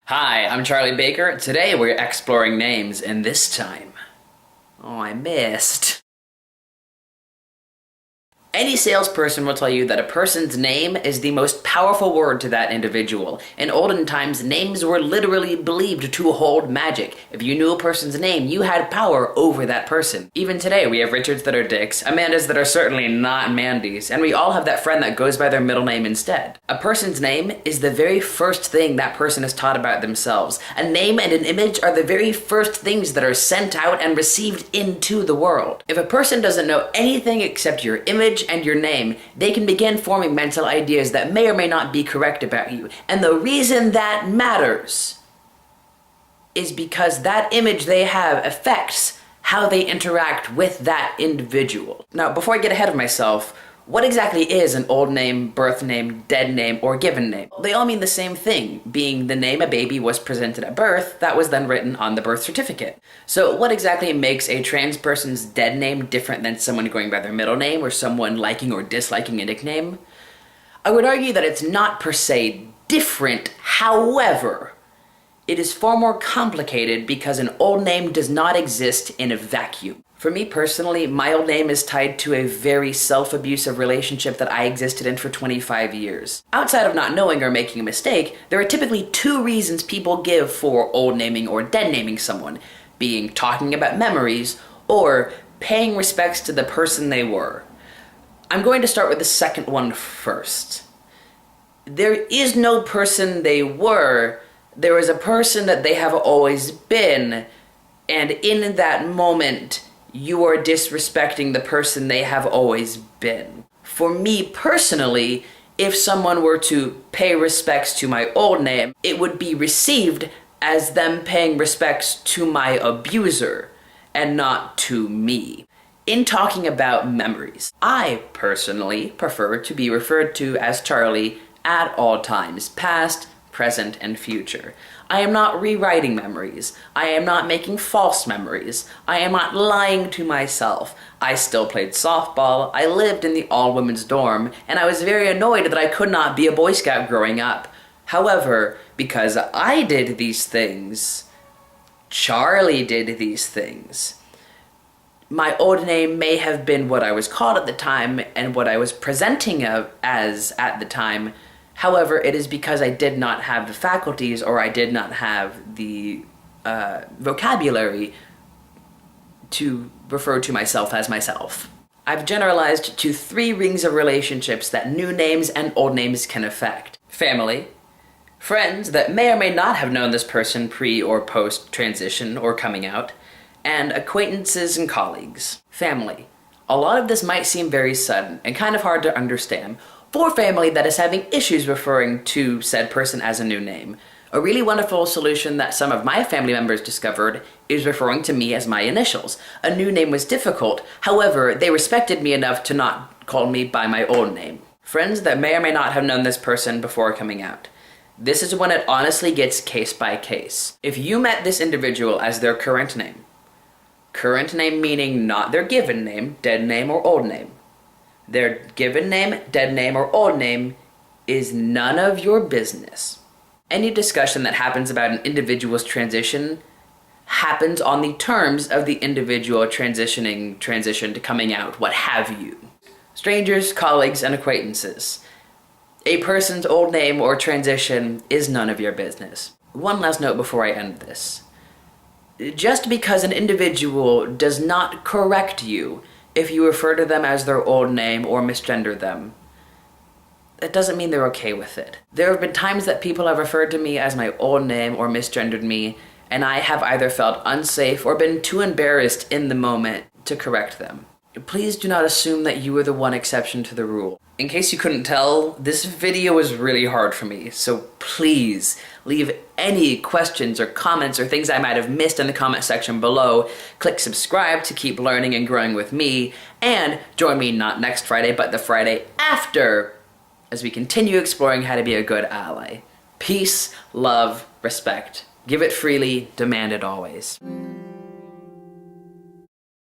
Hi, I'm Charlie Baker. Today we're exploring names, and this time... Oh, I missed. Any salesperson will tell you that a person's name is the most powerful word to that individual. In olden times, names were literally believed to hold magic. If you knew a person's name, you had power over that person. Even today, we have Richards that are Dicks, Amandas that are certainly not Mandys, and we all have that friend that goes by their middle name instead. A person's name is the very first thing that person is taught about themselves. A name and an image are the very first things that are sent out and received into the world. If a person doesn't know anything except your image and your name, they can begin forming mental ideas that may or may not be correct about you. And the reason that matters is because that image they have affects how they interact with that individual. Now, before I get ahead of myself, what exactly is an old name, birth name, dead name, or given name? They all mean the same thing, being the name a baby was presented at birth that was then written on the birth certificate. So what exactly makes a trans person's dead name different than someone going by their middle name or someone liking or disliking a nickname? I would argue that it's not per se different, however, it is far more complicated because an old name does not exist in a vacuum. For me personally, my old name is tied to a very self-abusive relationship that I existed in for 25 years. Outside of not knowing or making a mistake, there are typically two reasons people give for old naming or dead naming someone, being talking about memories or paying respects to the person they were. I'm going to start with the second one first. There is no person they were, there is a person that they have always been, and in that moment, you are disrespecting the person they have always been. For me personally, if someone were to pay respects to my old name, it would be received as them paying respects to my abuser and not to me. In talking about memories, I personally prefer to be referred to as Charlie at all times, past, present, and future. I am not rewriting memories. I am not making false memories. I am not lying to myself. I still played softball, I lived in the all-women's dorm, and I was very annoyed that I could not be a Boy Scout growing up. However, because I did these things, Charlie did these things. My old name may have been what I was called at the time and what I was presenting as at the time. However, it is because I did not have the faculties or I did not have the vocabulary to refer to myself as myself. I've generalized to 3 rings of relationships that new names and old names can affect. Family, friends that may or may not have known this person pre or post transition or coming out, and acquaintances and colleagues. Family. A lot of this might seem very sudden and kind of hard to understand. For family that is having issues referring to said person as a new name, a really wonderful solution that some of my family members discovered is referring to me as my initials. A new name was difficult, however, they respected me enough to not call me by my old name. Friends that may or may not have known this person before coming out. This is when it honestly gets case by case. If you met this individual as their current name meaning not their given name, dead name, or old name, their given name, dead name, or old name is none of your business. Any discussion that happens about an individual's transition happens on the terms of the individual transition to coming out, what have you. Strangers, colleagues, and acquaintances. A person's old name or transition is none of your business. One last note before I end this. Just because an individual does not correct you if you refer to them as their old name or misgender them, that doesn't mean they're okay with it. There have been times that people have referred to me as my old name or misgendered me, and I have either felt unsafe or been too embarrassed in the moment to correct them. Please do not assume that you are the one exception to the rule. In case you couldn't tell, this video was really hard for me, so please leave any questions or comments or things I might have missed in the comment section below. Click subscribe to keep learning and growing with me, and join me not next Friday, but the Friday after, as we continue exploring how to be a good ally. Peace, love, respect. Give it freely, demand it always.